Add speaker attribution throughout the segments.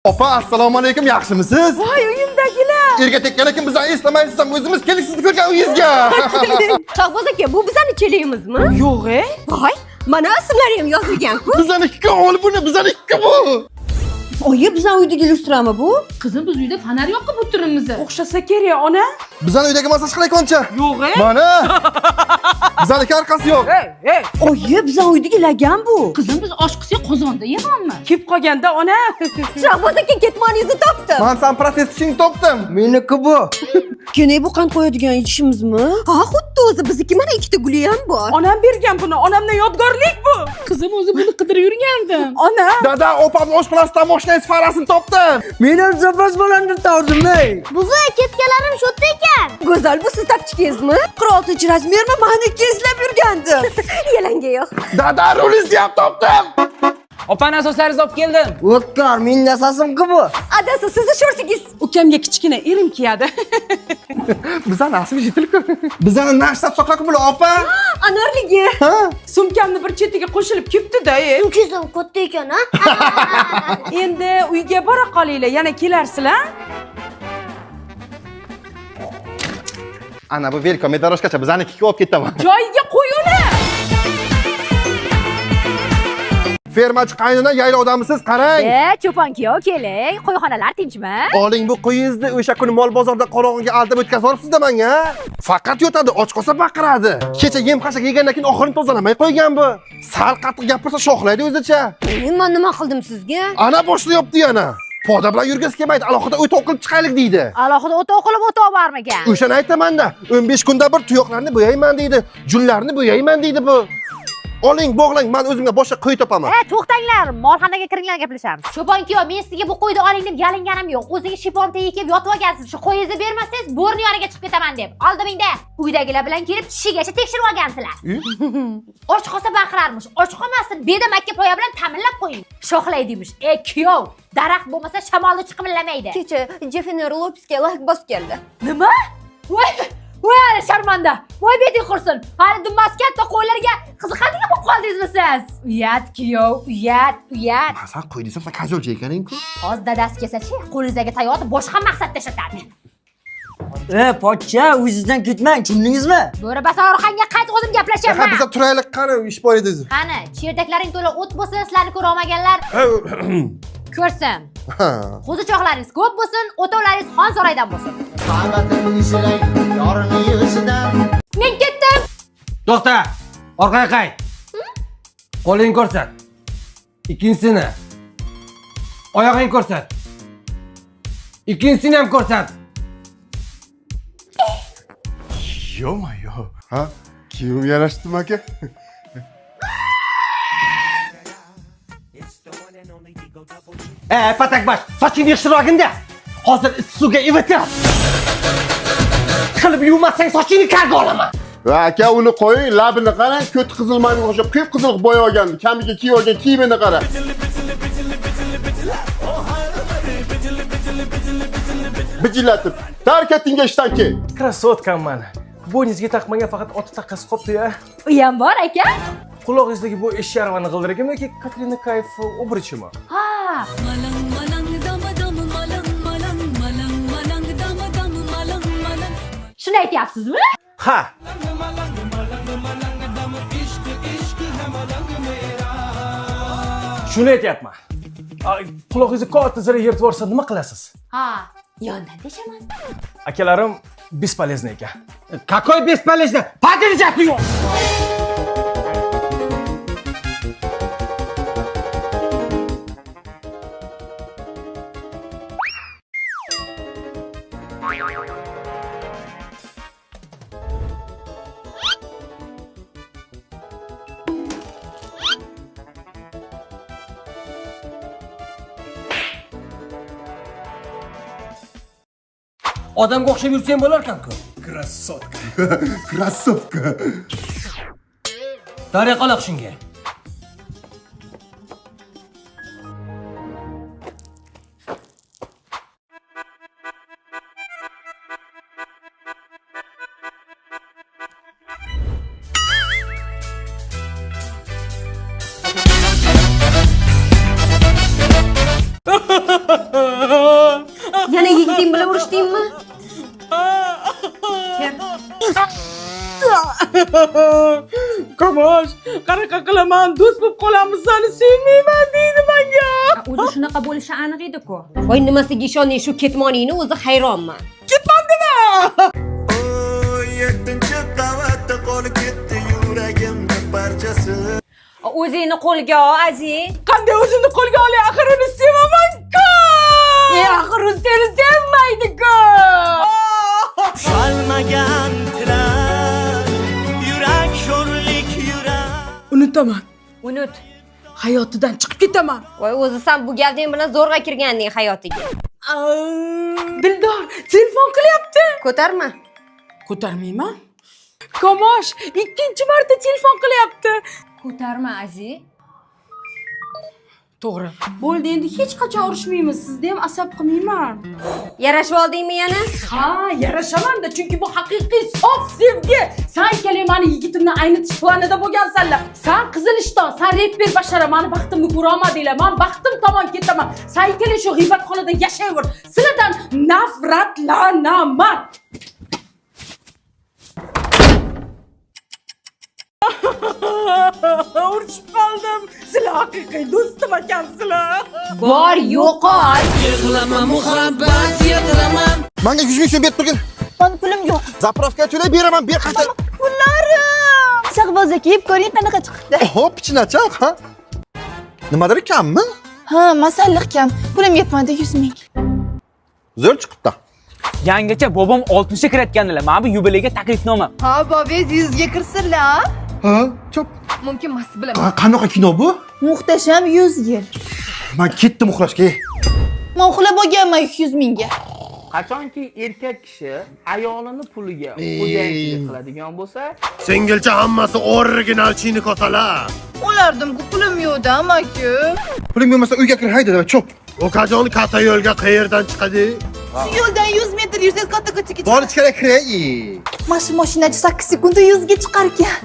Speaker 1: Opa, assalomu alaykum, yaxshimisiz?
Speaker 2: Voy, uyimdagilar.
Speaker 1: Erga tekkan ekan, bizni eslamaysiz, o'zimiz keldik sizni ko'rgan uyingizga.
Speaker 3: Shohboz aka, bu bizani cheligimizmi?
Speaker 2: Yo'q-e.
Speaker 3: Voy, mana ismlari ham yozilgan-ku.
Speaker 1: Bizaniki o'g'li buni, bizaniki bu.
Speaker 3: Oyi, bizning uydagi lyustrami bu?
Speaker 4: Qizim, biz uyda fonar yoqib o'tiribmiz.
Speaker 2: O'xshasa kerak, ona.
Speaker 1: Bizani uydagi massaj qilaykoncha.
Speaker 2: Yo'q-e.
Speaker 1: Mana. Bizaniki arqasi yo'q.
Speaker 2: Ey.
Speaker 3: Oyi, bizning uydagi lagan bu.
Speaker 4: Qizim, biz osh qilsak qozonda yig'amiz.
Speaker 2: Kep qolganda, ona.
Speaker 3: Shohboz aka ketmoningizni topdim.
Speaker 1: Men san protestishingni topdim.
Speaker 5: Meniki bu.
Speaker 3: Kene bu qand qo'yadigan idishimizmi? Ha, xuddi o'zi bizniki, mana ikkita guli ham bor.
Speaker 2: Onam bergan buni. Onamdan yodgorlik bu.
Speaker 4: Qizim, o'zi buni qidirib yurgandim.
Speaker 2: Ona.
Speaker 1: Dada, opam oshxonasidan mashinangiz farasini topdim.
Speaker 5: Men ham zapas bilan tordim, ey.
Speaker 3: Buvi, ketganlarim shu yerda ekan. Go'zal, bu siz topchigingizmi? 46 razmermi? Meniki izlab yurgandim. Yalanga yo'q.
Speaker 1: Dada, rulingizni ham topdim.
Speaker 6: Opani asoslaringizni olib keldim.
Speaker 5: O'tkar, mening asosim-ku bu.
Speaker 3: Adasi, sizni sho'rsingiz.
Speaker 2: Ukamga kichkina erim kiyadi.
Speaker 1: Bizani asli yetilib. Bizani nashtat soqlaq bular, opa.
Speaker 3: Anorligi.
Speaker 2: Sumkamni bir chetiga qo'shilib ketdi-da, ey.
Speaker 3: Ukizim katta ekan, ha?
Speaker 2: Endi uyga bora qolinglar, yana kelarsizlar.
Speaker 1: Ana bu velkom medaroshkacha bizanikiga olib ketaman.
Speaker 2: Joyiga qo'y uni.
Speaker 1: Fermachi qaynona, yayla odamisiz, qarang.
Speaker 3: Cho'pon kuyov, keling. Qo'yxonalar tinchmi?
Speaker 1: Oling bu qo'yingizni o'sha kuni mol bozorda qorong'iga aldab o'tkazib olibsiz-da menga. Faqat yotadi, och qolsa baqiradi. Kecha yem-xashak yegandan keyin oxirini tozalamay qo'ygan bu. Sal qattiq gapirsa shoxlaydi o'zicha.
Speaker 3: Men nima qildim sizga?
Speaker 1: Ana boshlayapti yana. Poda bilan yurgisi kelmaydi, alohida o'ta o'qilib chiqaylik deydi.
Speaker 3: Alohida o'ta o'qilib o'ta olbarmagan.
Speaker 1: O'shani aytaman-da, 15 kunda bir tuyoqlarni bo'yayman deydi, junlarni bo'yayman deydi bu. Oling, bog'lang, men o'zimga boshqa qo'y topaman.
Speaker 3: To'xtanglar, molxonaga kiringlar, gaplashamiz. Cho'pon kuyov, men sizga bu qo'yni oling deb yalinganim yo'q. O'zingiz shipon tagiga kelib yotib olgansiz. Shu qo'yingizni bermasangiz, bo'rni yoniga chiqib ketaman deb. Oldimingda uydagilar bilan kelib tishigacha tekshirib olgansizlar. Och qolsa baqirarmish. Och qolmasin, bedamakka poya bilan ta'minlab qo'ying. Shoxlaydimish. Kuyov, daraxt bo'lmasa shamolni chiqimillamaydi. Kecha Jeffer Lopesga like bosib keldi. Nima? Voy, sharmanda. Voy, beting qursin. Hali dummas katta qo'ylarga qiziqadigan bo'lib qoldingizmi siz? Uyat, kuyov, uyat.
Speaker 1: Sen qo'y desam, sen kazolchi ekaning-ku.
Speaker 3: Hozir dadasi kelsa-chi, qo'lingizdagi tayoqni boshqa maqsadda ishlatadi.
Speaker 5: Pochcha, o'zingizdan ketmang, tushundingizmi?
Speaker 3: Bo'ri basorxonga qayt, o'zim gaplashaman.
Speaker 1: Biz turaylik, qani ish bor edi.
Speaker 3: Qani, cherdaklaring to'la o't bo'lsin, sizlarni ko'ra olmaganlar ko'rsin. Qo'zichoqlaringiz ko'p bo'lsin, o'tovlaringiz xonsaroydan bo'lsin. Men ketdim.
Speaker 6: To'xta. Orqaga qayt. Qo'lingni ko'rsat. Ikkinchisini. Oyog'ingni ko'rsat. Ikkinchisini ham ko'rsat.
Speaker 1: Yo-mayo. Ha? Kiyim yarashdimi aka?
Speaker 6: Patakbash, sochingni yig'ishtirog'inda. Hozir suvga ivitib. Qilib yuvmasang sochingni karga olaman.
Speaker 1: Va aka, uni qo'ying, labini qarang, ko't qizil maymunga o'xshab qip-qizil bo'yab olgan, kamiga kiyib olgan kiyimini qara. Bijillatib, tark etingga ishdan kel.
Speaker 7: Krasotkaman. Bo'yningizga taqmagan faqat oti taqqasi qopdi-ya.
Speaker 3: U ham bor aka.
Speaker 7: Qulog'ingizdagi bu eshyaravani g'ildiragimi yoki Katrina Kayf obrichimi?
Speaker 3: Ha. Shuni aytyapsizmi?
Speaker 7: Ha. Shuni aytyapman. Qulog'ingizni katta zira yirtib yuborsa nima qilasiz?
Speaker 3: Ha, yondan teshaman.
Speaker 7: Akalarim бесполезный ekan.
Speaker 6: Какой бесполезный? Подержать ее! Odamga o'xshab yursang bo'lar ekan-ku.
Speaker 1: Krassovka.
Speaker 6: Daryo qoloq shunga.
Speaker 4: Kamosh, qanaqa qilaman? Do'st bo'lib qolamiz, seni sevmayman deydi menga.
Speaker 2: O'zi shunaqa bo'lishi aniq edi-ku.
Speaker 8: Voy nimasiga ishonding shu ketmoningni o'zi hayronman.
Speaker 9: Yettinchi qavatda qolib ketdi yuragimning parchasi.
Speaker 2: O'zingni qo'lga ol, Aziz.
Speaker 4: Qanday o'zimni qo'lga olay? Axir uni sevaman-ku.
Speaker 2: Axir u seni sevmaydi-ku.
Speaker 9: Shalmagan tilar, yurak sho'rlik yurak.
Speaker 4: Unutaman.
Speaker 2: Unut.
Speaker 4: Hayotidan chiqib ketaman.
Speaker 8: Voy o'zi sen bu galding bilan zo'rg'a kirganding hayotiga.
Speaker 4: Dildor, telefon qilyapti.
Speaker 8: Ko'tarma.
Speaker 4: Ko'tarmayman. Kamosh, ikkinchi marta telefon qilyapti.
Speaker 2: Ko'tarma, Aziz.
Speaker 4: To'g'ri. Bo'ldi, endi hech qachon urushmaymiz. Sizni ham asab qilmayman.
Speaker 8: Yarashib oldingmi yana?
Speaker 4: Ha, yarashaman-da, chunki bu haqiqiy sof sevgi. Sen keling meni yigitimni aynitish planida bo'lgansanlar. Sen qizilishton, sen reper bashara, meni baxtimni ko'ra olmadinglar. Men baxtim tomon ketaman. Sen keling shu g'iybatxonada yashayver. Sizlardan nafratlanaman. Urushib qoldim. Sizlar haqiqiy do'stim ekansizlar.
Speaker 2: Bor, yo'qol.
Speaker 9: Yig'lama muhabbat, yig'lama.
Speaker 1: Menga 100 ming so'm berib turgin.
Speaker 10: Men pulim yo'q.
Speaker 1: Zapravkaga to'lab beraman, ber qayta.
Speaker 10: Pullarim. Shahboz aka, yeb ko'ring qanaqa chiqibdi.
Speaker 1: Hop, pichinachoq, ha? Nimadir kammi?
Speaker 10: Ha, masalliq kam. Pulim yetmadi 100 ming.
Speaker 1: Zo'r chiqibdi.
Speaker 6: Yangacha bobom 60 ga kiratgandilar. Mana bu yubileyga taklifnoma.
Speaker 10: Ha, bobingiz 100 ga kirsinlar.
Speaker 1: Ha, chop.
Speaker 2: Mumkin emas, bilaman.
Speaker 1: Qanaqa kino bu?
Speaker 10: Muhtasham 100 yil.
Speaker 1: Men ketdim uxlashga.
Speaker 10: Men uxlab olganman 200 mingga.
Speaker 6: Qachonki erkak kishi ayolini puliga xo'jayinchilik qiladigan bo'lsa,
Speaker 1: Singilcha hammasi original chini kosalar.
Speaker 10: O'lardim-ku, pulim yo'q-da, amaku.
Speaker 1: Puling bo'lmasa uyga kir, hayda, chop. Okajon katta yo'lga qayerdan chiqadi?
Speaker 10: Shu yo'ldan 100 metr yursangiz katta ko'chaga
Speaker 1: Bor ichkari kiray.
Speaker 10: Mana shu mashinachi 8 sekundda 100 ga chiqar ekan.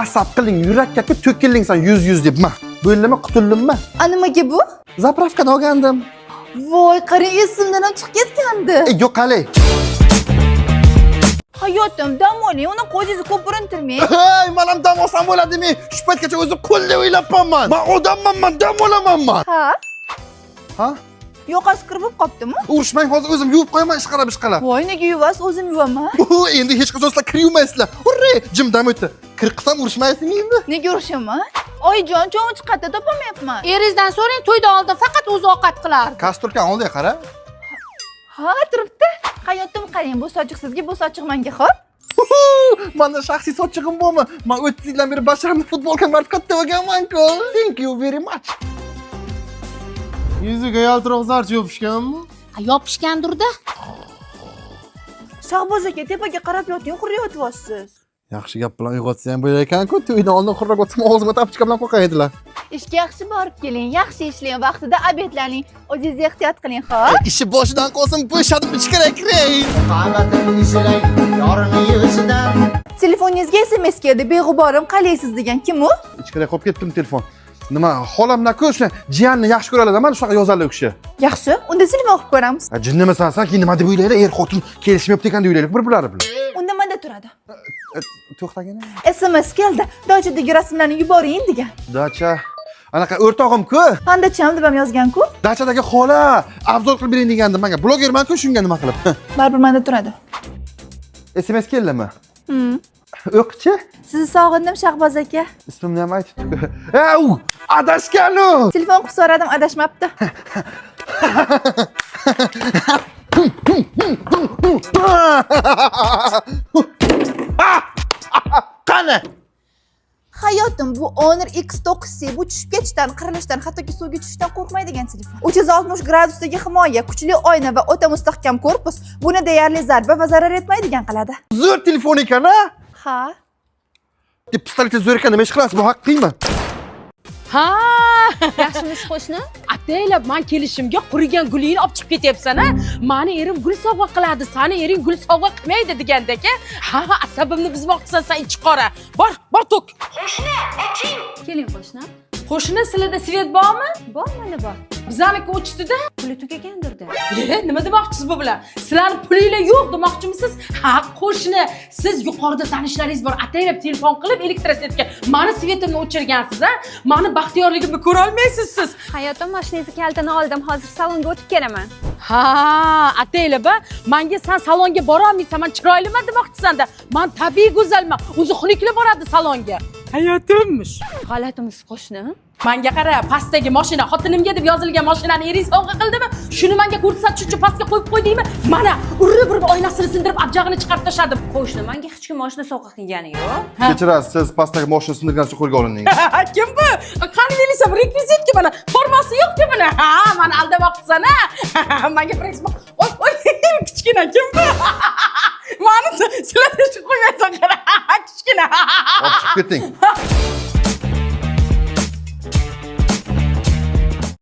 Speaker 1: Asab qiling, yurakka to'kilingsan 100 deb. Ma, bo'ldimmi, qutuldimmi?
Speaker 10: A nimaga bu?
Speaker 1: Zapravkadan olgandim.
Speaker 10: Voy, qarang, esimdan ham chiqib ketgandi.
Speaker 1: Yo'q, qalay.
Speaker 10: Hayotim, dam oling, uni qo'zingizni ko'p urintirmang.
Speaker 1: Hey, men ham dam olsam bo'ladimi? Shu paytgacha o'zim qo'l deb o'ylabman. Men odamman, dam olaman.
Speaker 10: Ha?
Speaker 1: Ha?
Speaker 10: Yoqasi kirib qolibdimi?
Speaker 1: Urushmang, hozir o'zim yuvib qo'yaman, ishqalab.
Speaker 10: Voy, nega yuvasiz, o'zim yuvaman.
Speaker 1: Endi hech qachon sizlar kir yuvmaysizlar. Hurre, jimdam o'tdi. Kir qilsam urushmaysizmi endi?
Speaker 10: Nega urushaman? Oyijon, cho'mich qayerda topolmayapman.
Speaker 2: Eringizdan so'rang, to'yda oldin faqat o'zi ovqat qilar.
Speaker 1: Kasturkan oldi, qara.
Speaker 10: Ha, turibdi. Hayotim qarang, bu sochiq sizga, bu sochiq menga, xo'p?
Speaker 1: Menda shaxsiy sochig'im bormi? Men 30 yildan beri basharamni futbolka markatda bo'lganman-ku. Thank you very much.
Speaker 7: Yuziga yaltiroq zarch yopishganmi?
Speaker 2: Yopishgandir-da.
Speaker 10: Shahboz aka, tepaga qarab yoting, xurriyotyapsiz.
Speaker 1: Yaxshi gap bilan uyg'otsa ham bo'lar ekan-ku. To'ydan oldin xurrak o'tsam og'zimga tapchika bilan qo'ygan edilar.
Speaker 10: Ishga yaxshi borib keling, yaxshi ishlang, vaqtida obedlaning. O'zingizni ehtiyot qiling, xo'p?
Speaker 1: Ishi boshidan qolsin, bo'shadim ichkari kiray.
Speaker 9: Qamatini ishlang, yorini yig'ishidan.
Speaker 10: Telefoningizga SMS keldi, beg'uborim qalaysiz degan. Kim u?
Speaker 1: Ichkari qo'yib ketdim telefon. Nima, xolamdan-ku o'sha jiyanni yaxshi ko'radilar, mana shunaqa yozadilar u kishi.
Speaker 10: Yaxshi, unda telefon qilib ko'ramiz.
Speaker 1: Jinnimisan sen, keyin nima deb o'ylaydi? Er-xotin kelishmayapti ekan deb o'ylaydi bir-birlari bilan.
Speaker 10: Unda menda turadi.
Speaker 1: To'xtagin.
Speaker 10: SMS keldi. Dachadagi rasmlarni yuboring degan.
Speaker 1: Dacha. Anaqa o'rtog'im-ku.
Speaker 10: Pandacham deb ham yozgan-ku.
Speaker 1: Dachadagi xola, afzal qilib bering degandim menga. Blogerman-ku, shunga nima qilib.
Speaker 10: Baribir menda turadi.
Speaker 1: SMS keldimi? O'qchi?
Speaker 10: Sizni sog'indim, Shahboz aka.
Speaker 1: Ismimni ham aytibdi-ku. Au! Adashgan-u.
Speaker 10: Telefon qilib so'radim, adashmabdi.
Speaker 1: Qani?
Speaker 10: Hayotim, bu Honor X9C, bu tushib ketishdan, qirilishdan, hattoki suvga tushishdan qo'rqmaydigan telefon. 360 gradusdagi himoya, kuchli oyna va o'ta mustahkam korpus buni deyarli zarba va zarar etmaydigan qiladi.
Speaker 1: Zo'r telefon ekan-a?
Speaker 10: Ha?
Speaker 1: Pistoletni zo'r ekan, nima ish qilasiz? Bu haqqiymi?
Speaker 4: Ha!
Speaker 2: Yaxshimiz qo'shni?
Speaker 4: Ataylab men kelishimga qurigan gulingni olib chiqib ketyapsan-a? Meni erim gul sovg'a qiladi, seni ering gul sovg'a qilmaydi degandek-a? Ha, asabimni buzmoqchisan sen ichi qora. Bor to'k.
Speaker 2: Keling qo'shni.
Speaker 4: Qo'shni sizlarda svet bormi?
Speaker 3: Bor, mana bor.
Speaker 4: Bizaniki o'chdi-da.
Speaker 3: Puli tugagandirda.
Speaker 4: Nima demoqchisiz bu bilan? Sizlarning pulinglar yo'q demoqchimisiz? Ha, qo'shni, siz yuqorida tanishlaringiz bor, ataylab telefon qilib elektrosetga mani svetimni o'chirgansiz, ha? Mani baxtiyorligimni ko'ra olmaysiz siz.
Speaker 3: Hayotim mashinangizni kalitini oldim, hozir salonga o'tib kelaman.
Speaker 4: Ha, ataylab, menga sen salonga bora olmaysan, men chiroyliman demoqchisan-da. Men tabiiy go'zalman, o'zi xunukli boradi salonga. Hayotimmish.
Speaker 3: G'alatimisiz qo'shni?
Speaker 4: Menga qara, pastdagi mashina xotinimga deb yozilgan mashinani eringiz sovg'a qildimi? Shuni menga ko'rsatish uchun pastga qo'yib qo'ydingmi? Mana urib oynasini sindirib, abjag'ini chiqarib tashladim.
Speaker 3: Qo'shni, menga hech kim mashina sovg'a qilgani yo'q.
Speaker 1: Kechirasiz, siz pastdagi moshina sindirgan uchun qo'lga olindingiz.
Speaker 4: Kim bu? Qani deysam, rekvizitga mana formasi yo'q-ku mana. Ha, meni aldamoqchisan-a? Menga presma. Oy, kichkina kim bu? Mani sizlar shu qo'ymaysan qara. Kichkina.
Speaker 1: Olib chiqib keting.